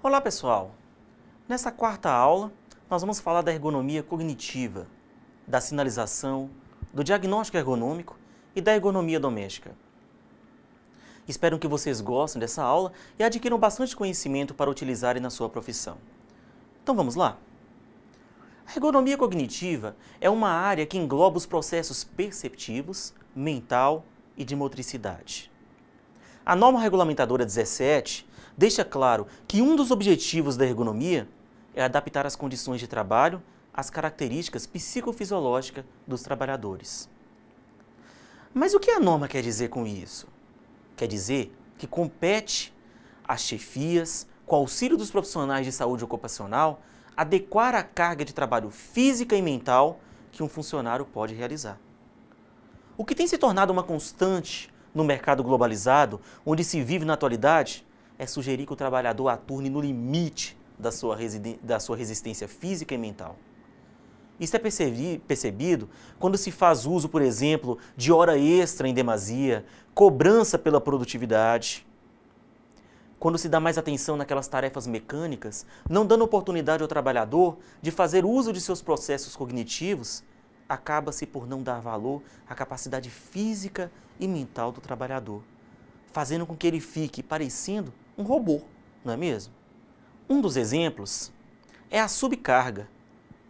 Olá pessoal, nessa quarta aula nós vamos falar da ergonomia cognitiva, da sinalização, do diagnóstico ergonômico e da ergonomia doméstica. Espero que vocês gostem dessa aula e adquiram bastante conhecimento para utilizarem na sua profissão. Então vamos lá? A ergonomia cognitiva é uma área que engloba os processos perceptivos, mental e de motricidade. A norma regulamentadora 17 deixa claro que um dos objetivos da ergonomia é adaptar as condições de trabalho às características psicofisiológicas dos trabalhadores. Mas o que a norma quer dizer com isso? Quer dizer que compete às chefias, com auxílio dos profissionais de saúde ocupacional, adequar a carga de trabalho física e mental que um funcionário pode realizar. O que tem se tornado uma constante no mercado globalizado, onde se vive na atualidade, é sugerir que o trabalhador aturne no limite da sua resistência física e mental. Isso é percebido quando se faz uso, por exemplo, de hora extra em demasia, cobrança pela produtividade. Quando se dá mais atenção naquelas tarefas mecânicas, não dando oportunidade ao trabalhador de fazer uso de seus processos cognitivos, acaba-se por não dar valor à capacidade física e mental do trabalhador, fazendo com que ele fique parecendo um robô, não é mesmo? Um dos exemplos é a subcarga,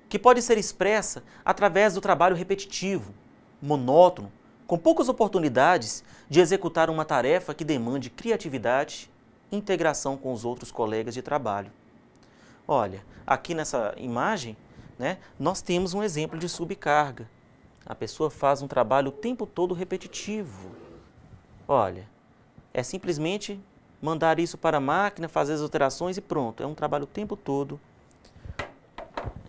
que pode ser expressa através do trabalho repetitivo, monótono, com poucas oportunidades de executar uma tarefa que demande criatividade e integração com os outros colegas de trabalho. Olha, aqui nessa imagem, nós temos um exemplo de subcarga. A pessoa faz um trabalho o tempo todo repetitivo. Olha, é simplesmente mandar isso para a máquina, fazer as alterações e pronto. É um trabalho o tempo todo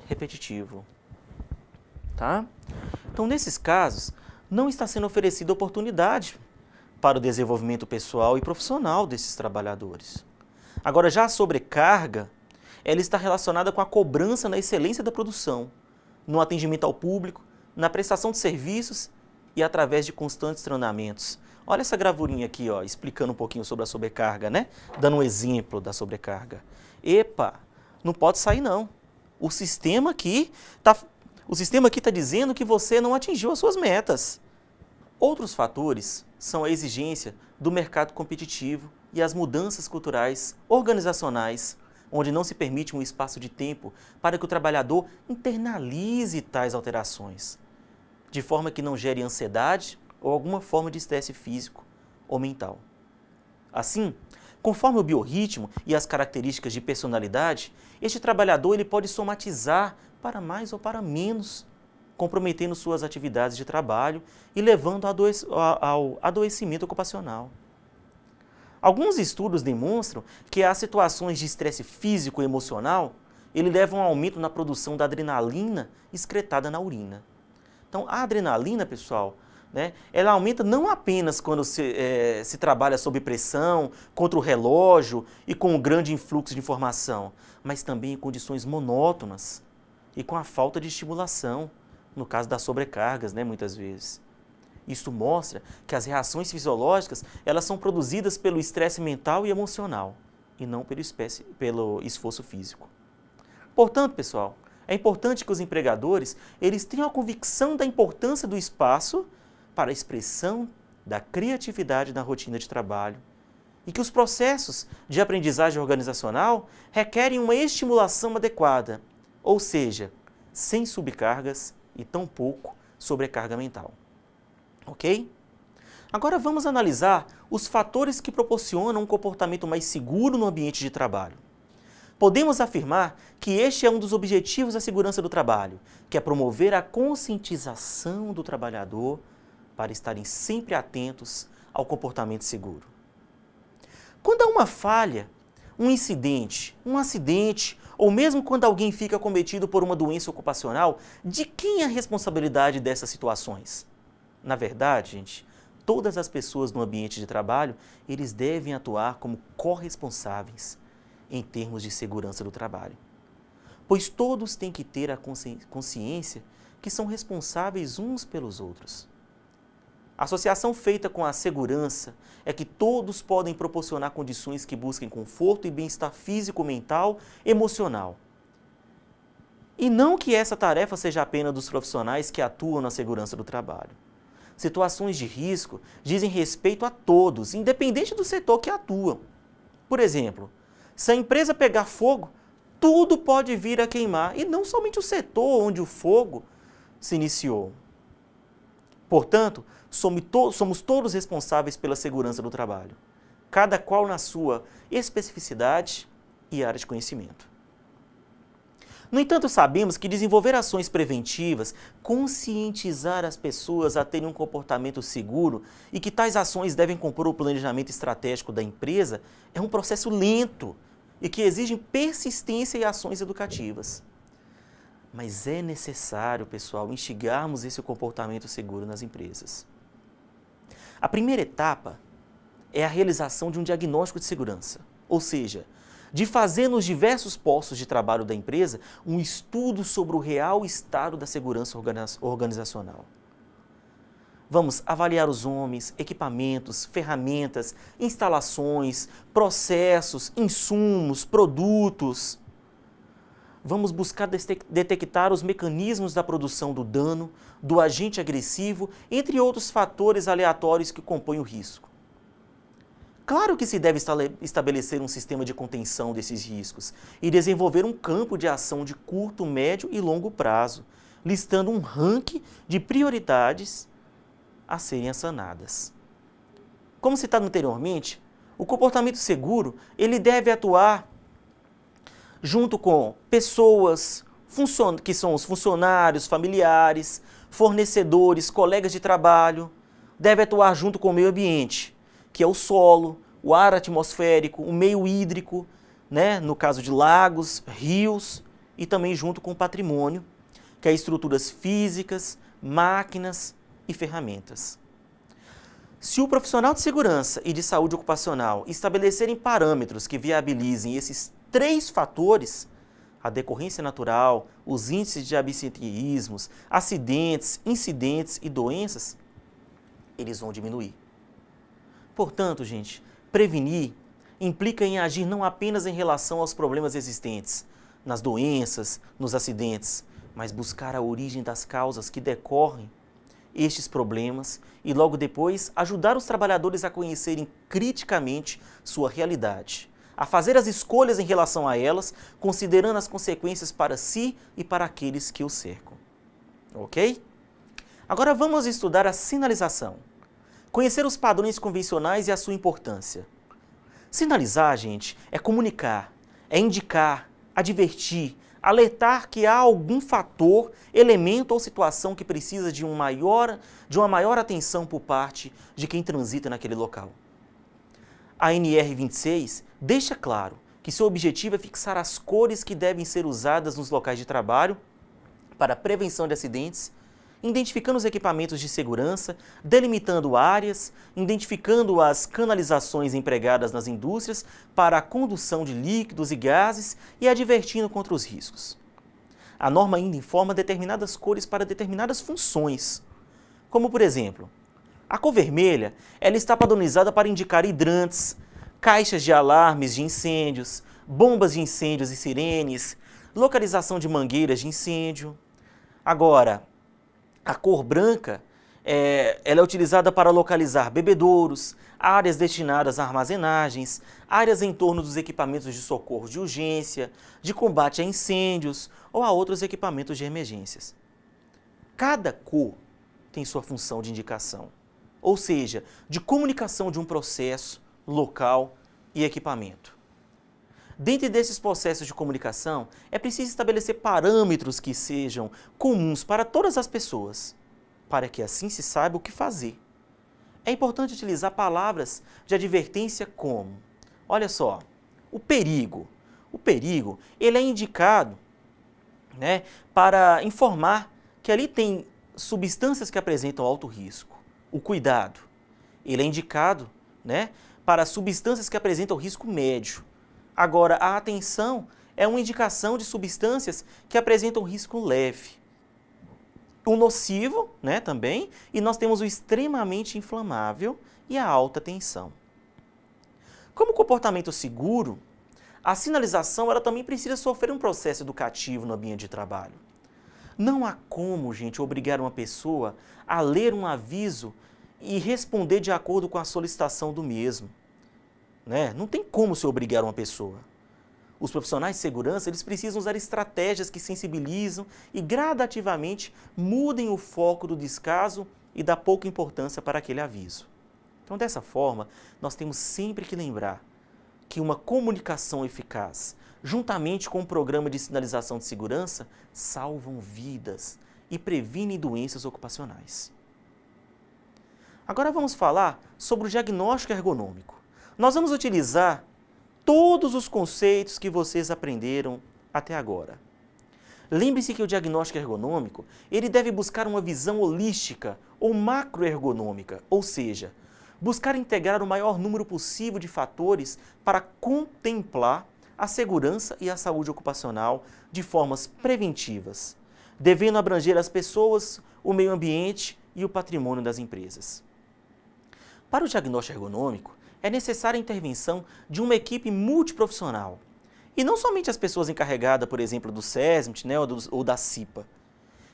repetitivo. Tá? Então, nesses casos, não está sendo oferecida oportunidade para o desenvolvimento pessoal e profissional desses trabalhadores. Agora, já a sobrecarga, ela está relacionada com a cobrança na excelência da produção, no atendimento ao público, na prestação de serviços e através de constantes treinamentos. Olha essa gravurinha aqui, ó, explicando um pouquinho sobre a sobrecarga, né? Dando um exemplo da sobrecarga. Epa, não pode sair não. O sistema aqui está dizendo que você não atingiu as suas metas. Outros fatores são a exigência do mercado competitivo e as mudanças culturais, organizacionais, onde não se permite um espaço de tempo para que o trabalhador internalize tais alterações, de forma que não gere ansiedade ou alguma forma de estresse físico ou mental. Assim, conforme o biorritmo e as características de personalidade, este trabalhador ele pode somatizar para mais ou para menos, comprometendo suas atividades de trabalho e levando ao adoecimento ocupacional. Alguns estudos demonstram que as situações de estresse físico e emocional, ele levam a um aumento na produção da adrenalina excretada na urina. Então, a adrenalina, pessoal, ela aumenta não apenas quando se trabalha sob pressão, contra o relógio e com um grande influxo de informação, mas também em condições monótonas e com a falta de estimulação, no caso das sobrecargas, muitas vezes. Isso mostra que as reações fisiológicas elas são produzidas pelo estresse mental e emocional, e não pelo esforço físico. Portanto, pessoal, é importante que os empregadores eles tenham a convicção da importância do espaço para a expressão da criatividade na rotina de trabalho e que os processos de aprendizagem organizacional requerem uma estimulação adequada, ou seja, sem subcargas e tampouco sobrecarga mental. Ok? Agora vamos analisar os fatores que proporcionam um comportamento mais seguro no ambiente de trabalho. Podemos afirmar que este é um dos objetivos da segurança do trabalho, que é promover a conscientização do trabalhador para estarem sempre atentos ao comportamento seguro. Quando há uma falha, um incidente, um acidente, ou mesmo quando alguém fica acometido por uma doença ocupacional, de quem é a responsabilidade dessas situações? Na verdade, gente, todas as pessoas no ambiente de trabalho, eles devem atuar como corresponsáveis em termos de segurança do trabalho. Pois todos têm que ter a consciência que são responsáveis uns pelos outros. A associação feita com a segurança é que todos podem proporcionar condições que busquem conforto e bem-estar físico, mental, emocional. E não que essa tarefa seja apenas dos profissionais que atuam na segurança do trabalho. Situações de risco dizem respeito a todos, independente do setor que atuam. Por exemplo, se a empresa pegar fogo, tudo pode vir a queimar, e não somente o setor onde o fogo se iniciou. Portanto, somos todos responsáveis pela segurança do trabalho, cada qual na sua especificidade e área de conhecimento. No entanto, sabemos que desenvolver ações preventivas, conscientizar as pessoas a terem um comportamento seguro e que tais ações devem compor o planejamento estratégico da empresa é um processo lento e que exige persistência e ações educativas. Mas é necessário, pessoal, instigarmos esse comportamento seguro nas empresas. A primeira etapa é a realização de um diagnóstico de segurança, ou seja, de fazer nos diversos postos de trabalho da empresa um estudo sobre o real estado da segurança organizacional. Vamos avaliar os homens, equipamentos, ferramentas, instalações, processos, insumos, produtos. Vamos buscar detectar os mecanismos da produção do dano, do agente agressivo, entre outros fatores aleatórios que compõem o risco. Claro que se deve estabelecer um sistema de contenção desses riscos e desenvolver um campo de ação de curto, médio e longo prazo, listando um ranking de prioridades a serem sanadas. Como citado anteriormente, o comportamento seguro ele deve atuar junto com pessoas que são os funcionários, familiares, fornecedores, colegas de trabalho, deve atuar junto com o meio ambiente, que é o solo, o ar atmosférico, o meio hídrico, né, no caso de lagos, rios, e também junto com o patrimônio, que é estruturas físicas, máquinas e ferramentas. Se o profissional de segurança e de saúde ocupacional estabelecerem parâmetros que viabilizem esses 3 fatores, a decorrência natural, os índices de absenteísmos, acidentes, incidentes e doenças, eles vão diminuir. Portanto, gente, prevenir implica em agir não apenas em relação aos problemas existentes, nas doenças, nos acidentes, mas buscar a origem das causas que decorrem estes problemas e logo depois ajudar os trabalhadores a conhecerem criticamente sua realidade, a fazer as escolhas em relação a elas, considerando as consequências para si e para aqueles que o cercam. Ok? Agora vamos estudar a sinalização. Conhecer os padrões convencionais e a sua importância. Sinalizar, gente, é comunicar, é indicar, advertir, alertar que há algum fator, elemento ou situação que precisa de uma maior atenção por parte de quem transita naquele local. A NR26 deixa claro que seu objetivo é fixar as cores que devem ser usadas nos locais de trabalho para a prevenção de acidentes, identificando os equipamentos de segurança, delimitando áreas, identificando as canalizações empregadas nas indústrias para a condução de líquidos e gases e advertindo contra os riscos. A norma ainda informa determinadas cores para determinadas funções, como por exemplo, a cor vermelha ela está padronizada para indicar hidrantes, caixas de alarmes de incêndios, bombas de incêndios e sirenes, localização de mangueiras de incêndio. Agora, a cor branca ela é utilizada para localizar bebedouros, áreas destinadas a armazenagens, áreas em torno dos equipamentos de socorro de urgência, de combate a incêndios ou a outros equipamentos de emergências. Cada cor tem sua função de indicação, ou seja, de comunicação de um processo, local e equipamento. Dentro desses processos de comunicação, é preciso estabelecer parâmetros que sejam comuns para todas as pessoas, para que assim se saiba o que fazer. É importante utilizar palavras de advertência como, olha só, o perigo. O perigo, ele é indicado, né, para informar que ali tem substâncias que apresentam alto risco. O cuidado, ele é indicado, né, para substâncias que apresentam risco médio. Agora, a atenção é uma indicação de substâncias que apresentam risco leve. o nocivo, né, também, e nós temos o extremamente inflamável e a alta tensão. Como comportamento seguro, a sinalização ela também precisa sofrer um processo educativo no ambiente de trabalho. Não há como, gente, obrigar uma pessoa a ler um aviso e responder de acordo com a solicitação do mesmo. Né? Não tem como se obrigar uma pessoa. Os profissionais de segurança eles precisam usar estratégias que sensibilizam e gradativamente mudem o foco do descaso e da pouca importância para aquele aviso. Então, dessa forma, nós temos sempre que lembrar que uma comunicação eficaz, juntamente com um programa de sinalização de segurança, salvam vidas e previnem doenças ocupacionais. Agora vamos falar sobre o diagnóstico ergonômico. Nós vamos utilizar todos os conceitos que vocês aprenderam até agora. Lembre-se que o diagnóstico ergonômico, ele deve buscar uma visão holística ou macroergonômica, ou seja, buscar integrar o maior número possível de fatores para contemplar a segurança e a saúde ocupacional de formas preventivas, devendo abranger as pessoas, o meio ambiente e o patrimônio das empresas. Para o diagnóstico ergonômico, é necessária a intervenção de uma equipe multiprofissional, e não somente as pessoas encarregadas, por exemplo, do SESMIT, né, ou da CIPA.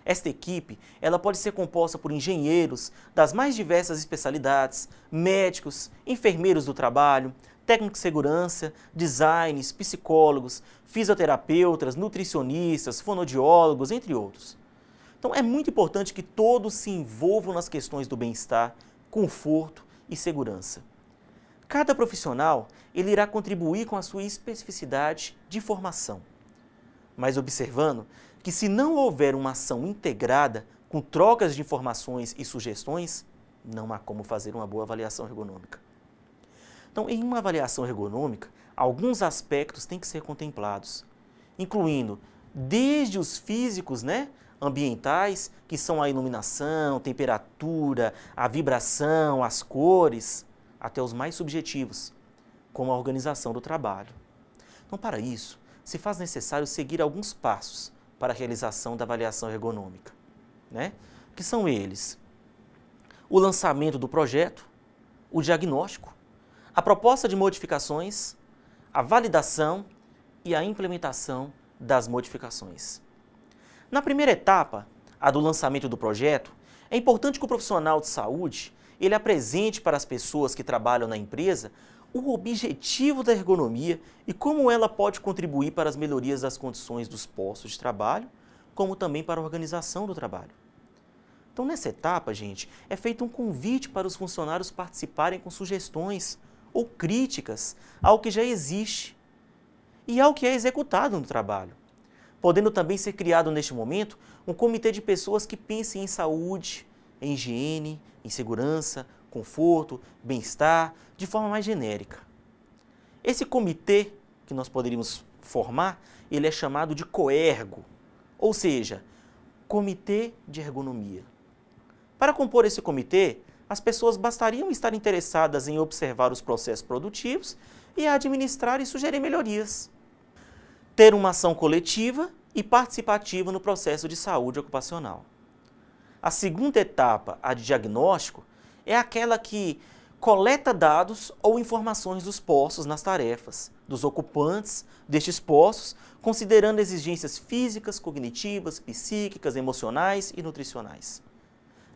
Esta equipe ela pode ser composta por engenheiros das mais diversas especialidades, médicos, enfermeiros do trabalho, técnicos de segurança, designers, psicólogos, fisioterapeutas, nutricionistas, fonoaudiólogos, entre outros. Então é muito importante que todos se envolvam nas questões do bem-estar, conforto e segurança. Cada profissional ele irá contribuir com a sua especificidade de formação, mas observando que se não houver uma ação integrada com trocas de informações e sugestões, não há como fazer uma boa avaliação ergonômica. Então, em uma avaliação ergonômica, alguns aspectos têm que ser contemplados, incluindo desde os físicos, né, ambientais, que são a iluminação, temperatura, a vibração, as cores, até os mais subjetivos, como a organização do trabalho. Então, para isso, se faz necessário seguir alguns passos para a realização da avaliação ergonômica, né? Que são eles: o lançamento do projeto, o diagnóstico, a proposta de modificações, a validação e a implementação das modificações. Na primeira etapa, a do lançamento do projeto, é importante que o profissional de saúde ele apresente para as pessoas que trabalham na empresa o objetivo da ergonomia e como ela pode contribuir para as melhorias das condições dos postos de trabalho, como também para a organização do trabalho. Então, nessa etapa, gente, é feito um convite para os funcionários participarem com sugestões ou críticas ao que já existe e ao que é executado no trabalho, podendo também ser criado neste momento um comitê de pessoas que pensem em saúde, em higiene, em segurança, conforto, bem-estar, de forma mais genérica. Esse comitê que nós poderíamos formar, ele é chamado de COERGO, ou seja, Comitê de Ergonomia. Para compor esse comitê, as pessoas bastariam estar interessadas em observar os processos produtivos e administrar e sugerir melhorias. Ter uma ação coletiva e participativa no processo de saúde ocupacional. A segunda etapa, a de diagnóstico, é aquela que coleta dados ou informações dos postos nas tarefas, dos ocupantes destes postos, considerando exigências físicas, cognitivas, psíquicas, emocionais e nutricionais.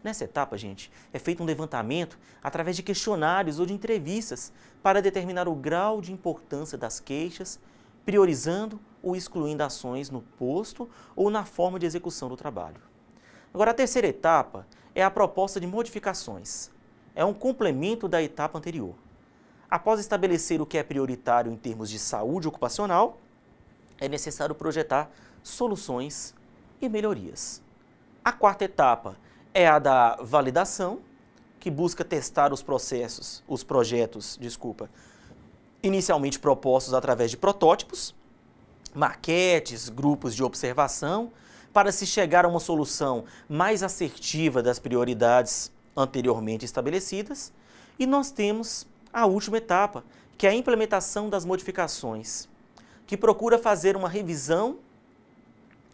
Nessa etapa, gente, é feito um levantamento através de questionários ou de entrevistas para determinar o grau de importância das queixas, priorizando ou excluindo ações no posto ou na forma de execução do trabalho. Agora, a terceira etapa é a proposta de modificações. É um complemento da etapa anterior. Após estabelecer o que é prioritário em termos de saúde ocupacional, é necessário projetar soluções e melhorias. A quarta etapa é a da validação, que busca testar os projetos, inicialmente propostos através de protótipos, maquetes, grupos de observação, para se chegar a uma solução mais assertiva das prioridades anteriormente estabelecidas. E nós temos a última etapa, que é a implementação das modificações, que procura fazer uma revisão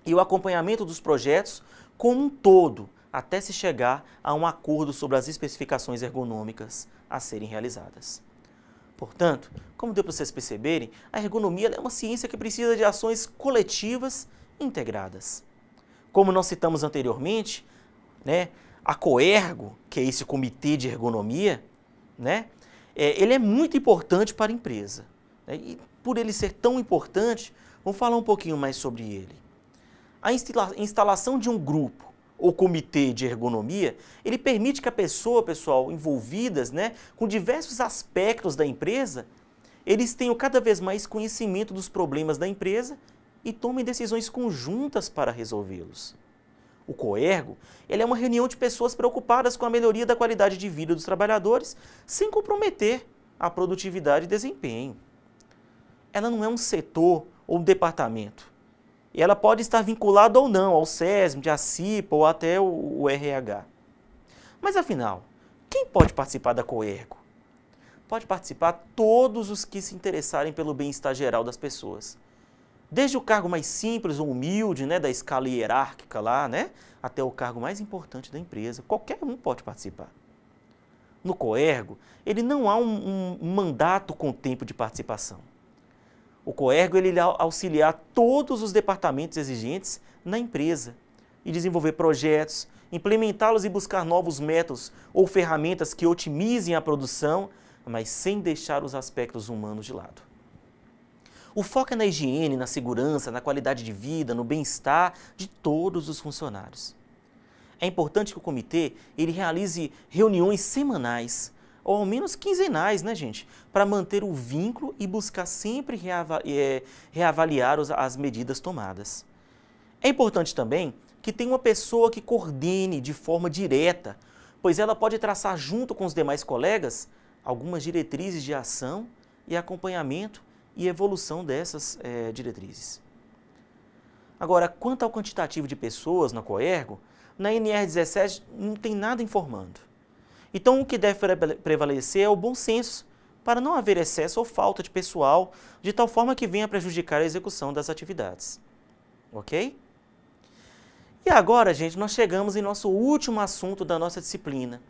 e o acompanhamento dos projetos como um todo, até se chegar a um acordo sobre as especificações ergonômicas a serem realizadas. Portanto, como deu para vocês perceberem, a ergonomia é uma ciência que precisa de ações coletivas integradas. Como nós citamos anteriormente, a Coergo, que é esse comitê de ergonomia, ele é muito importante para a empresa. E por ele ser tão importante, vamos falar um pouquinho mais sobre ele. A instalação de um grupo ou comitê de ergonomia, ele permite que a pessoa, pessoal, envolvidas, com diversos aspectos da empresa, eles tenham cada vez mais conhecimento dos problemas da empresa e tomem decisões conjuntas para resolvê-los. O Coergo, ele é uma reunião de pessoas preocupadas com a melhoria da qualidade de vida dos trabalhadores, sem comprometer a produtividade e desempenho. Ela não é um setor ou um departamento. E ela pode estar vinculada ou não ao SESMID, à CIPA ou até o RH. Mas afinal, quem pode participar da Coergo? Pode participar todos os que se interessarem pelo bem-estar geral das pessoas. Desde o cargo mais simples ou humilde, da escala hierárquica lá, até o cargo mais importante da empresa. Qualquer um pode participar. No Coergo, ele não há um mandato com tempo de participação. O Coergo ele auxiliar todos os departamentos exigentes na empresa e desenvolver projetos, implementá-los e buscar novos métodos ou ferramentas que otimizem a produção, mas sem deixar os aspectos humanos de lado. O foco é na higiene, na segurança, na qualidade de vida, no bem-estar de todos os funcionários. É importante que o comitê ele realize reuniões semanais, ou ao menos quinzenais, gente? Para manter o vínculo e buscar sempre reavaliar as medidas tomadas. É importante também que tenha uma pessoa que coordene de forma direta, pois ela pode traçar junto com os demais colegas algumas diretrizes de ação e acompanhamento e evolução dessas diretrizes. Agora, quanto ao quantitativo de pessoas na Coergo, na NR17 não tem nada informando. Então, o que deve prevalecer é o bom senso, para não haver excesso ou falta de pessoal, de tal forma que venha prejudicar a execução das atividades. Ok? E agora, gente, nós chegamos em nosso último assunto da nossa disciplina.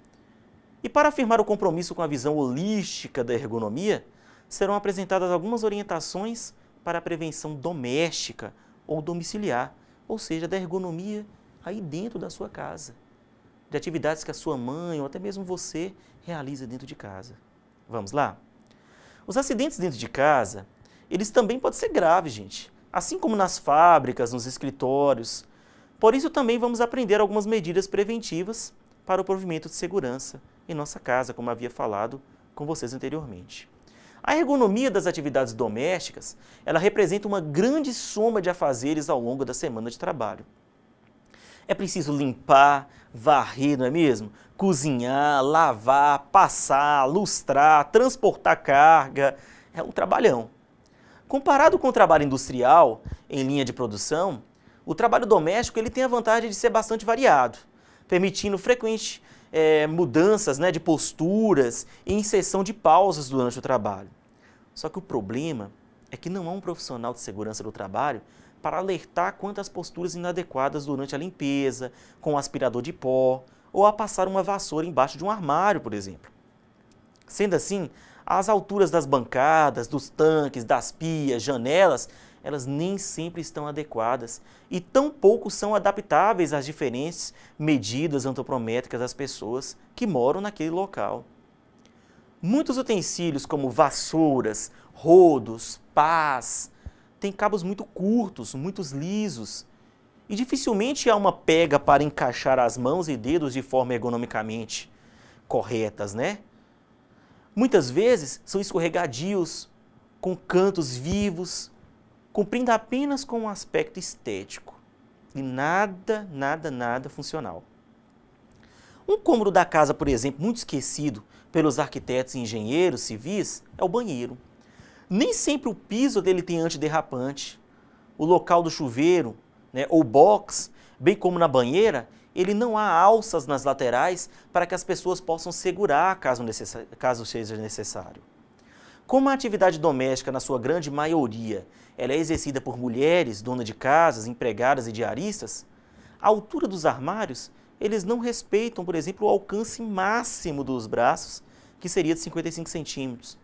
E para afirmar o compromisso com a visão holística da ergonomia, serão apresentadas algumas orientações para a prevenção doméstica ou domiciliar, ou seja, da ergonomia aí dentro da sua casa, de atividades que a sua mãe ou até mesmo você realiza dentro de casa. Vamos lá? Os acidentes dentro de casa, eles também podem ser graves, gente, assim como nas fábricas, nos escritórios. Por isso também vamos aprender algumas medidas preventivas para o provimento de segurança em nossa casa, como havia falado com vocês anteriormente. A ergonomia das atividades domésticas, ela representa uma grande soma de afazeres ao longo da semana de trabalho. É preciso limpar, varrer, não é mesmo? Cozinhar, lavar, passar, lustrar, transportar carga. É um trabalhão. Comparado com o trabalho industrial, em linha de produção, o trabalho doméstico ele tem a vantagem de ser bastante variado, permitindo frequentes mudanças de posturas e inserção de pausas durante o trabalho. Só que o problema é que não há um profissional de segurança do trabalho para alertar quanto às posturas inadequadas durante a limpeza, com um aspirador de pó, ou a passar uma vassoura embaixo de um armário, por exemplo. Sendo assim, as alturas das bancadas, dos tanques, das pias, janelas, elas nem sempre estão adequadas e tampouco são adaptáveis às diferentes medidas antropométricas das pessoas que moram naquele local. Muitos utensílios como vassouras, rodos, pás, têm cabos muito curtos, muito lisos e dificilmente há uma pega para encaixar as mãos e dedos de forma ergonomicamente corretas, Muitas vezes são escorregadios, com cantos vivos, cumprindo apenas com um aspecto estético e nada funcional. Um cômodo da casa, por exemplo, muito esquecido pelos arquitetos e engenheiros civis é o banheiro. Nem sempre o piso dele tem antiderrapante. O local do chuveiro, ou box, bem como na banheira, ele não há alças nas laterais para que as pessoas possam segurar caso seja necessário. Como a atividade doméstica, na sua grande maioria, ela é exercida por mulheres, donas de casas, empregadas e diaristas, a altura dos armários, eles não respeitam, por exemplo, o alcance máximo dos braços, que seria de 55 centímetros.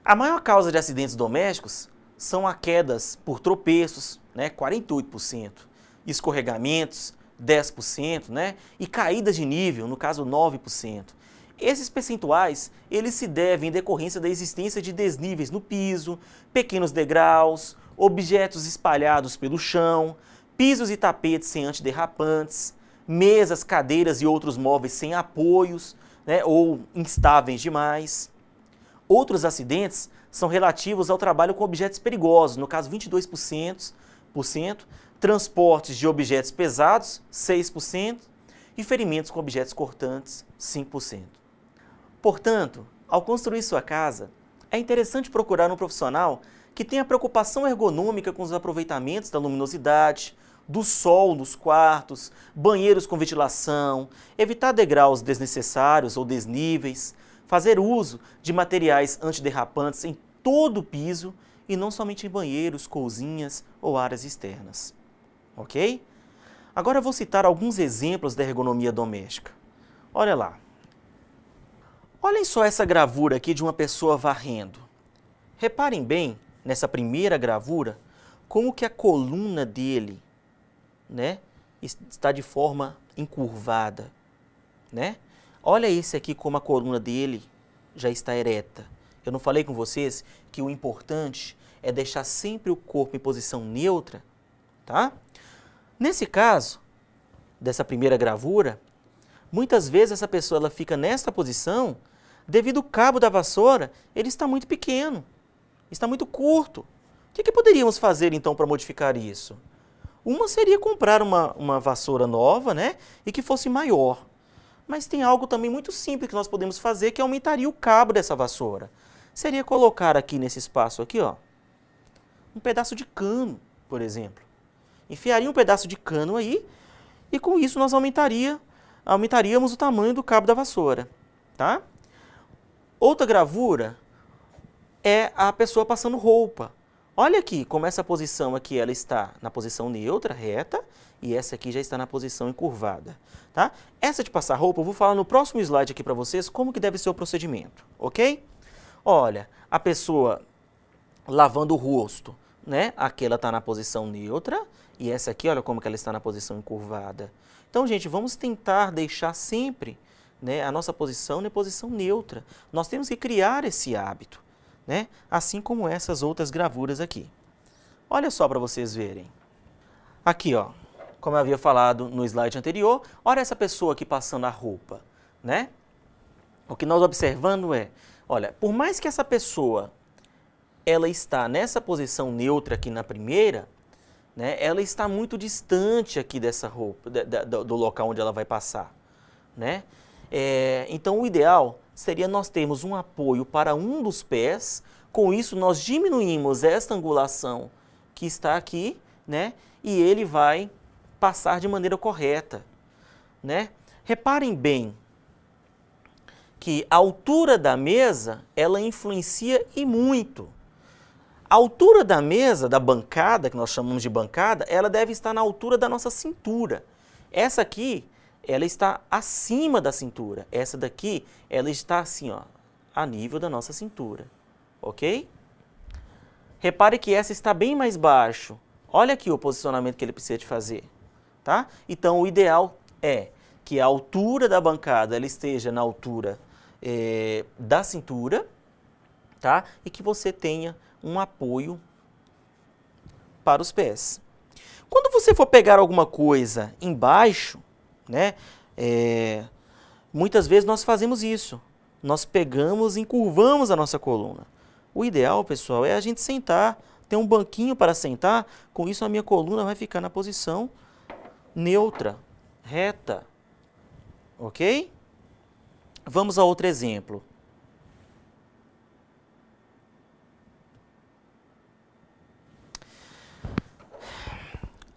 A maior causa de acidentes domésticos são as quedas por tropeços, né, 48%, escorregamentos, 10%, né, e caídas de nível, no caso 9%. Esses percentuais, eles se devem em decorrência da existência de desníveis no piso, pequenos degraus, objetos espalhados pelo chão, pisos e tapetes sem antiderrapantes, mesas, cadeiras e outros móveis sem apoios, né, ou instáveis demais. Outros acidentes são relativos ao trabalho com objetos perigosos, no caso 22%, transportes de objetos pesados, 6%, e ferimentos com objetos cortantes, 5%. Portanto, ao construir sua casa, é interessante procurar um profissional que tenha preocupação ergonômica com os aproveitamentos da luminosidade, do sol nos quartos, banheiros com ventilação, evitar degraus desnecessários ou desníveis, fazer uso de materiais antiderrapantes em todo o piso e não somente em banheiros, cozinhas ou áreas externas. Ok? Agora eu vou citar alguns exemplos da ergonomia doméstica. Olha lá. Olhem só essa gravura aqui de uma pessoa varrendo. Reparem bem, nessa primeira gravura, como que a coluna dele, né, está de forma encurvada, né? Olha esse aqui como a coluna dele já está ereta. Eu não falei com vocês que o importante é deixar sempre o corpo em posição neutra, tá? Nesse caso, dessa primeira gravura, muitas vezes essa pessoa ela fica nesta posição devido ao cabo da vassoura, ele está muito pequeno, está muito curto. O que poderíamos fazer então para modificar isso? Uma seria comprar uma vassoura nova, né, e que fosse maior. Mas tem algo também muito simples que nós podemos fazer que aumentaria o cabo dessa vassoura. Seria colocar aqui nesse espaço aqui, ó, um pedaço de cano, por exemplo. Enfiaria um pedaço de cano aí e com isso nós aumentaríamos o tamanho do cabo da vassoura, tá? Outra gravura é a pessoa passando roupa. Olha aqui como essa posição aqui ela está na posição neutra, reta, e essa aqui já está na posição encurvada, tá? Essa de passar roupa eu vou falar no próximo slide aqui para vocês como que deve ser o procedimento, ok? Olha, a pessoa lavando o rosto, né? Aqui ela está na posição neutra e essa aqui, olha como que ela está na posição encurvada. Então, gente, vamos tentar deixar sempre, né, a nossa posição na posição neutra. Nós temos que criar esse hábito, né? Assim como essas outras gravuras aqui. Olha só para vocês verem. Aqui, ó, como eu havia falado no slide anterior, olha essa pessoa aqui passando a roupa, né? O que nós observando é, olha, por mais que essa pessoa ela está nessa posição neutra aqui na primeira, né, ela está muito distante aqui dessa roupa, do local onde ela vai passar, né? Então, o ideal seria nós termos um apoio para um dos pés, com isso nós diminuímos esta angulação que está aqui, né, e ele vai passar de maneira correta, né? Reparem bem que a altura da mesa, ela influencia e muito. A altura da mesa, da bancada, que nós chamamos de bancada, ela deve estar na altura da nossa cintura. Essa aqui, ela está acima da cintura. Essa daqui, ela está assim, ó, a nível da nossa cintura, ok? Repare que essa está bem mais baixo. Olha aqui o posicionamento que ele precisa de fazer, tá? Então, o ideal é que a altura da bancada ela esteja na altura da cintura, tá? E que você tenha um apoio para os pés. Quando você for pegar alguma coisa embaixo, né, muitas vezes nós fazemos isso. Nós pegamos e encurvamos a nossa coluna. O ideal, pessoal, é a gente sentar, ter um banquinho para sentar, com isso a minha coluna vai ficar na posição neutra, reta, ok? Vamos a outro exemplo.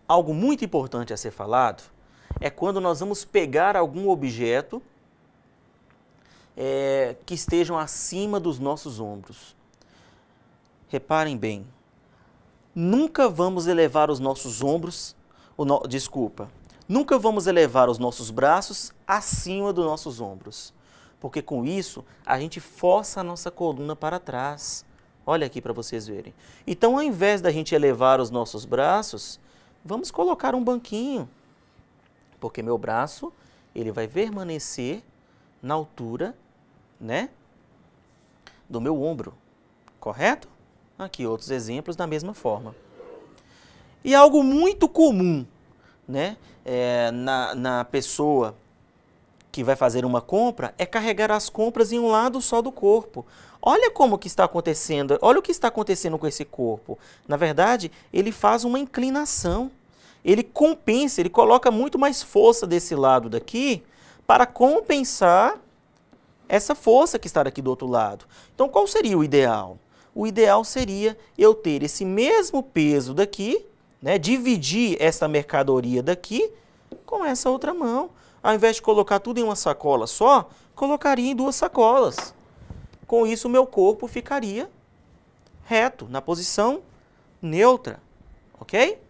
Algo muito importante a ser falado é quando nós vamos pegar algum objeto que estejam acima dos nossos ombros. Reparem bem, nunca vamos elevar os nossos ombros, Nunca vamos elevar os nossos braços acima dos nossos ombros, porque com isso a gente força a nossa coluna para trás. Olha aqui para vocês verem. Então, ao invés da gente elevar os nossos braços, vamos colocar um banquinho, porque meu braço ele vai permanecer na altura, né, do meu ombro, correto? Aqui outros exemplos da mesma forma. E algo muito comum, né, na pessoa que vai fazer uma compra é carregar as compras em um lado só do corpo. Olha como que está acontecendo, olha o que está acontecendo com esse corpo. Na verdade, ele faz uma inclinação. Ele compensa, ele coloca muito mais força desse lado daqui para compensar essa força que está aqui do outro lado. Então, qual seria o ideal? O ideal seria eu ter esse mesmo peso daqui, né, dividir essa mercadoria daqui com essa outra mão. Ao invés de colocar tudo em uma sacola só, colocaria em 2 sacolas. Com isso, o meu corpo ficaria reto, na posição neutra, ok?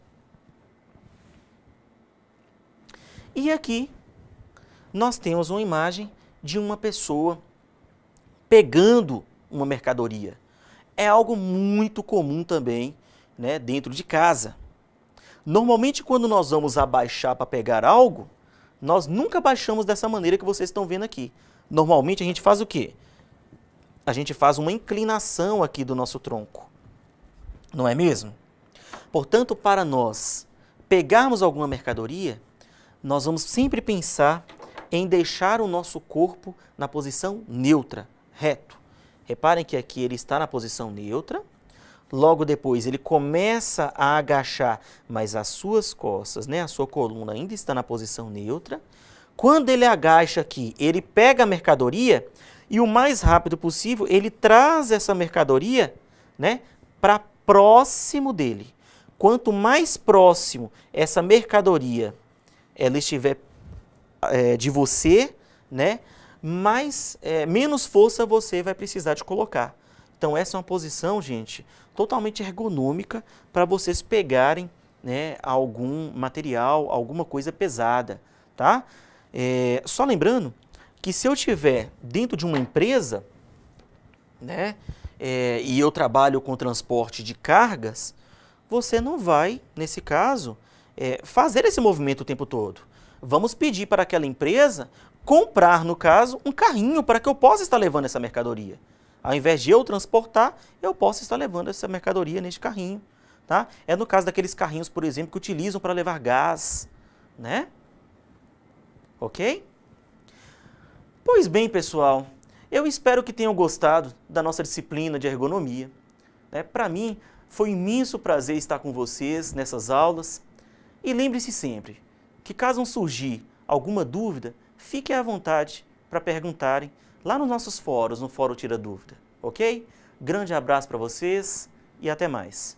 E aqui nós temos uma imagem de uma pessoa pegando uma mercadoria. É algo muito comum também, né, dentro de casa. Normalmente, quando nós vamos abaixar para pegar algo, nós nunca baixamos dessa maneira que vocês estão vendo aqui. Normalmente, a gente faz o quê? A gente faz uma inclinação aqui do nosso tronco. Não é mesmo? Portanto, para nós pegarmos alguma mercadoria, nós vamos sempre pensar em deixar o nosso corpo na posição neutra, reto. Reparem que aqui ele está na posição neutra, logo depois ele começa a agachar, mas as suas costas, né, a sua coluna ainda está na posição neutra. Quando ele agacha aqui, ele pega a mercadoria e o mais rápido possível ele traz essa mercadoria, né, para próximo dele. Quanto mais próximo essa mercadoria ela estiver de você, né, menos força você vai precisar de colocar. Então essa é uma posição, gente, totalmente ergonômica para vocês pegarem, né, algum material, alguma coisa pesada, tá? Só lembrando que se eu estiver dentro de uma empresa, né, e eu trabalho com transporte de cargas, você não vai, nesse caso, fazer esse movimento o tempo todo. Vamos pedir para aquela empresa comprar, no caso, um carrinho para que eu possa estar levando essa mercadoria. Ao invés de eu transportar, eu posso estar levando essa mercadoria neste carrinho. Tá? É no caso daqueles carrinhos, por exemplo, que utilizam para levar gás, né? Ok? Pois bem, pessoal, eu espero que tenham gostado da nossa disciplina de ergonomia. Para mim, foi um imenso prazer estar com vocês nessas aulas. E lembre-se sempre que, caso surgir alguma dúvida, fiquem à vontade para perguntarem lá nos nossos fóruns, no Fórum Tira Dúvida, ok? Grande abraço para vocês e até mais.